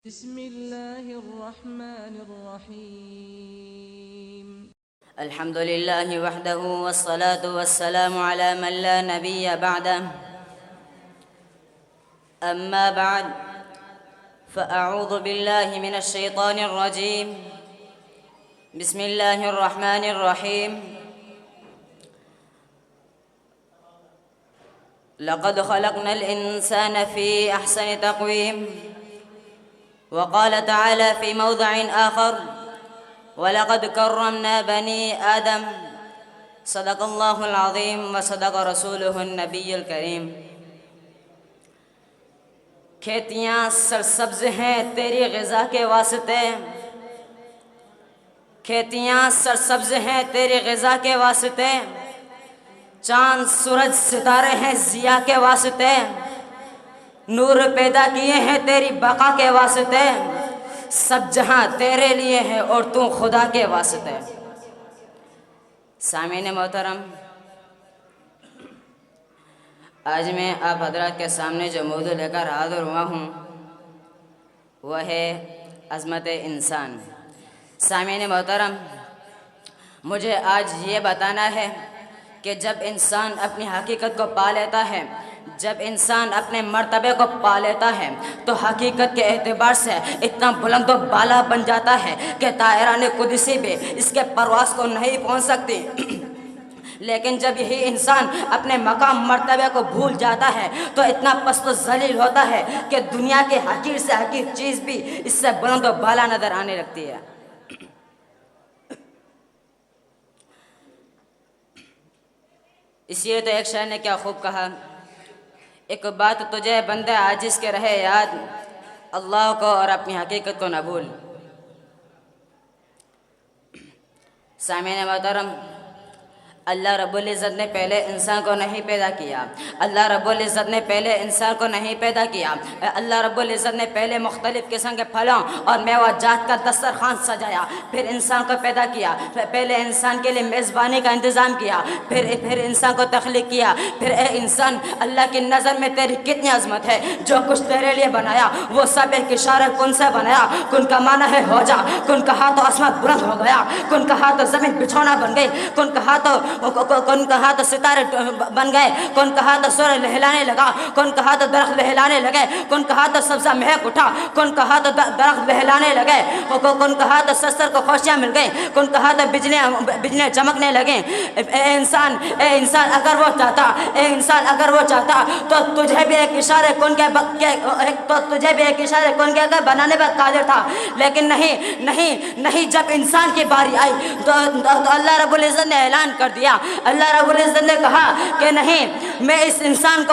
بسم الله الرحمن الرحيم. الحمد لله وحده والصلاة والسلام على من لا نبي بعده. أما بعد فأعوذ بالله من الشيطان الرجيم. بسم الله الرحمن الرحيم. لقد خلقنا الإنسان في أحسن تقويم. وقال تعالى في موضع آخر: وَلَقَدْ كَرَّمْنَا بَنِي آدَمَ. صدق اللہ العظیم وصدق رسولہ النبی الکریم. کھیتیاں سرسبز ہیں تیری غذا کے واسطے، کھیتیاں سرسبز ہیں تیری غذا کے واسطے، چاند سورج ستارے ہیں ضیاء کے واسطے، نور پیدا کیے ہیں تیری بقا کے واسطے، سب جہاں تیرے لیے ہے اور تو خدا کے واسطے. سامعین محترم، آج میں آپ حضرات کے سامنے جو موضوع لے کر حاضر ہوا ہوں وہ ہے عظمت انسان. سامعین محترم، مجھے آج یہ بتانا ہے کہ جب انسان اپنی حقیقت کو پا لیتا ہے، جب انسان اپنے مرتبے کو پا لیتا ہے تو حقیقت کے اعتبار سے اتنا بلند و بالا بن جاتا ہے کہ طائران قدسی بھی اس کے پرواز کو نہیں پہنچ سکتی. لیکن جب یہی انسان اپنے مقام مرتبے کو بھول جاتا ہے تو اتنا پست و ذلیل ہوتا ہے کہ دنیا کے حقیر سے حقیر چیز بھی اس سے بلند و بالا نظر آنے لگتی ہے. اس لیے تو ایک شاعر نے کیا خوب کہا: ایک بات تجھے بندے عاجز کے رہے یاد، اللہ کو اور اپنی حقیقت کو نہ بھول. سامعین محترم، اللہ رب العزت نے پہلے انسان کو نہیں پیدا کیا، اللہ رب العزت نے پہلے انسان کو نہیں پیدا کیا. اللہ رب العزت نے پہلے مختلف قسم کے پھلوں اور میوہ جات کا دسترخوان سجایا، پھر انسان کو پیدا کیا، پہلے انسان کے لیے میزبانی کا انتظام کیا، پھر انسان کو تخلیق کیا. پھر اے انسان، اللہ کی نظر میں تیری کتنی عظمت ہے. جو کچھ تیرے لیے بنایا وہ سب ایک اشارہ کن سے بنایا. کن کا معنی ہے ہو جا. کن کہا تو آسمان بلند ہو گیا، کن کہا تو زمین بچھونا بن گئی، کن کہا تو ستارے بن گئے، کن کہا تو سورج لہلانے لگا، کن کہا تو درخت لہلانے لگے، کن کہا تو سبزہ مہک اٹھا، کن کہا تو درخت لہلانے لگے، کن کہا تو سستر کو خوشیاں مل گئیں، کن کہا تو بجلیاں چمکنے لگیں. اے انسان اگر وہ چاہتا تو تجھے بھی ایک اشارے کن کے بنانے پر قادر تھا. لیکن نہیں، جب انسان کی باری آئی تو اللہ رب العزت نے اعلان کر دیا. اللہ رب العزت نے کہا کہ نہیں، میں اس انسان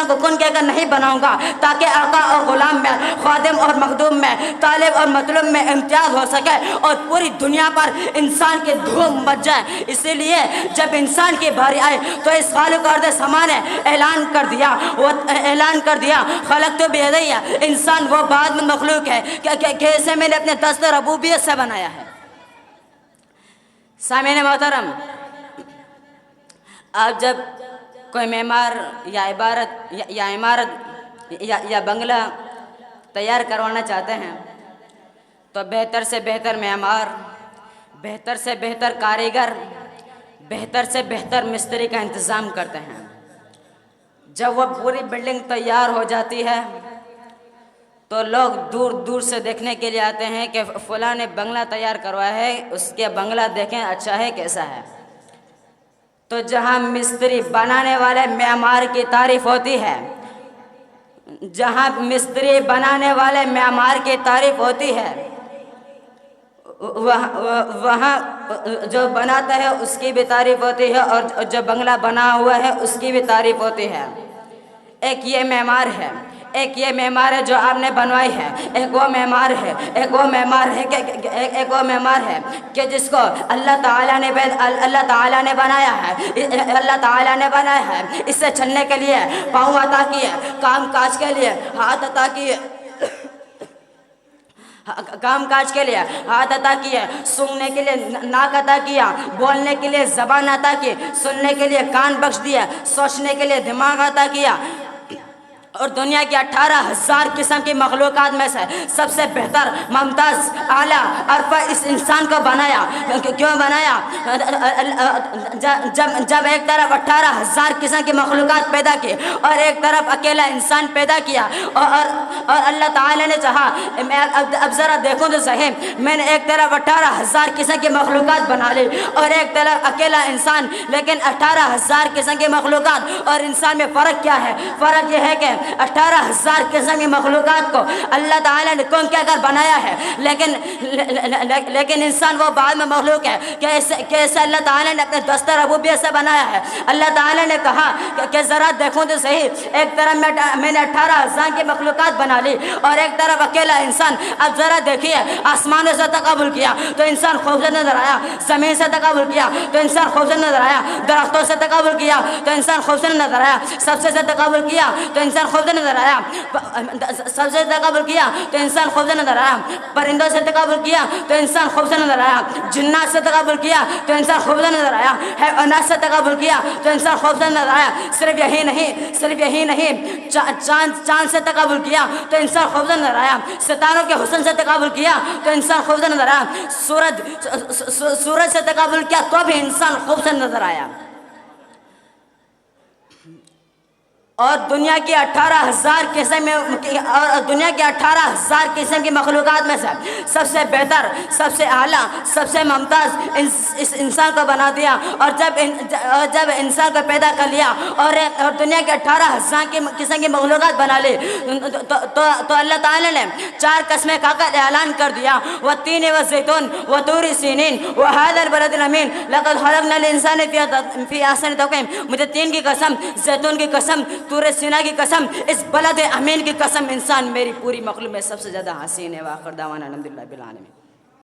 کو کن کہہ کر نہیں بناؤں گا تاکہ آقا اور غلام میں، خادم اور مخدوم میں، طالب اور مطلوب میں امتیاز ہو سکے اور پوری دنیا پر انسان کی دھوم مچ جائے. اسی لیے جب انسان کی باری آئے تو اس خالق ارض سما نے اعلان کر دیا خلقت بیدی. انسان وہ بعد میں مخلوق ہے کہ اسے میں نے اپنے دست ربوبیت سے بنایا ہے. سامعین محترم، آپ جب کوئی معمار یا عمارت یا بنگلہ تیار کروانا چاہتے ہیں تو بہتر سے بہتر معمار، بہتر سے بہتر کاریگر، بہتر سے بہتر مستری کا انتظام کرتے ہیں. جب وہ پوری بلڈنگ تیار ہو جاتی ہے تو لوگ دور دور سے دیکھنے کے لیے آتے ہیں کہ فلاں نے بنگلہ تیار کروایا ہے، اس کے بنگلہ دیکھیں اچھا ہے کیسا ہے. تو جہاں مستری بنانے والے معمار کی تعریف ہوتی ہے، جہاں مستری بنانے والے معمار کی تعریف ہوتی ہے، وہاں جو بناتا ہے اس کی بھی تعریف ہوتی ہے اور جو بنگلہ بنا ہوا ہے اس کی بھی تعریف ہوتی ہے. ایک یہ معمار ہے جو آپ نے بنوائی ہے، ایک وہ معمار ہے کہ جس کو اللہ تعالیٰ نے بنایا ہے. اس سے چلنے کے لیے پاؤں عطا کیے، کام کاج کے لیے ہاتھ عطا کیے، سونگنے کے لیے ناک عطا کیا، بولنے کے لیے زبان عطا کی، سننے کے لیے کان بخش دیا، سوچنے کے لیے دماغ عطا کیا. اور دنیا کی 18,000 قسم کی مخلوقات میں سے سب سے بہتر ممتاز اعلیٰ عرفہ اس انسان کو بنایا. کیوں بنایا؟ جب ایک طرف 18,000 قسم کی مخلوقات پیدا کی اور ایک طرف اکیلا انسان پیدا کیا اور اللہ تعالیٰ نے چاہا اب ذرا دیکھوں تو صحیح، میں نے ایک طرف 18,000 قسم کی مخلوقات بنا لی اور ایک طرف اکیلا انسان، لیکن 18,000 قسم کی مخلوقات اور انسان میں فرق کیا ہے؟ فرق یہ ہے کہ 18,000 قسم کی مخلوقات کو اللہ تعالیٰ نے کون کیا کر بنایا ہے، لیکن انسان وہ بعد میں مخلوق ہے کہ اسے اللہ تعالیٰ نے اپنے دستہ ربوبیت سے بنایا ہے. اللہ تعالیٰ نے کہا کہ ذرا دیکھوں تو صحیح، ایک طرف میں نے 18,000 کی مخلوقات بنا لی اور ایک طرف اکیلا انسان. اب ذرا دیکھیے، آسمانوں سے تقابل کیا تو انسان خوبصورت نظر آیا، زمین سے تقابل کیا تو انسان خوبصورت نظر آیا، درختوں سے تقابل کیا تو انسان خوبصورت نظر آیا، سبزے سے تقابل کیا تو انسان خوبصورت نظر آیا، سبزے سے تقابل کیا تو انسان خوبصورت نظر آیا، پرندوں سے تقابل کیا تو انسان خوبصورت نظر آیا، جنات سے تقابل کیا تو انسان خوبصورت نظر آیا، حیوانات سے تقابل کیا تو انسان خوبصورت نظر آیا. صرف یہی نہیں، چاند سے تقابل کیا تو انسان خوبصورت نظر آیا، ستاروں کے حسن سے تقابل کیا تو انسان خوبصورت نظر آیا، سورج سے تقابل کیا تو بھی انسان خوبصورت نظر آیا. اور دنیا کی 18,000 قسم کی مخلوقات میں سے سب سے بہتر، سب سے اعلیٰ، سب سے ممتاز اس انسان کو بنا دیا. اور جب انسان کو پیدا کر لیا اور دنیا کے 18,000 قسم کی مخلوقات بنا لی تو اللہ تعالیٰ نے 4 قسمیں کھا کر اعلان کر دیا، والتین والزیتون وطور سینین وہذا البلد الامین لقد خلقنا الانسان فی احسن تقویم. مجھے تین کی قسم، زیتون کی قسم، طور سینا کی قسم، اس بلد امین کی قسم، انسان میری پوری مخلوق میں سب سے زیادہ حسین ہے. وآخر دعوانا الحمدللہ بالعالمین.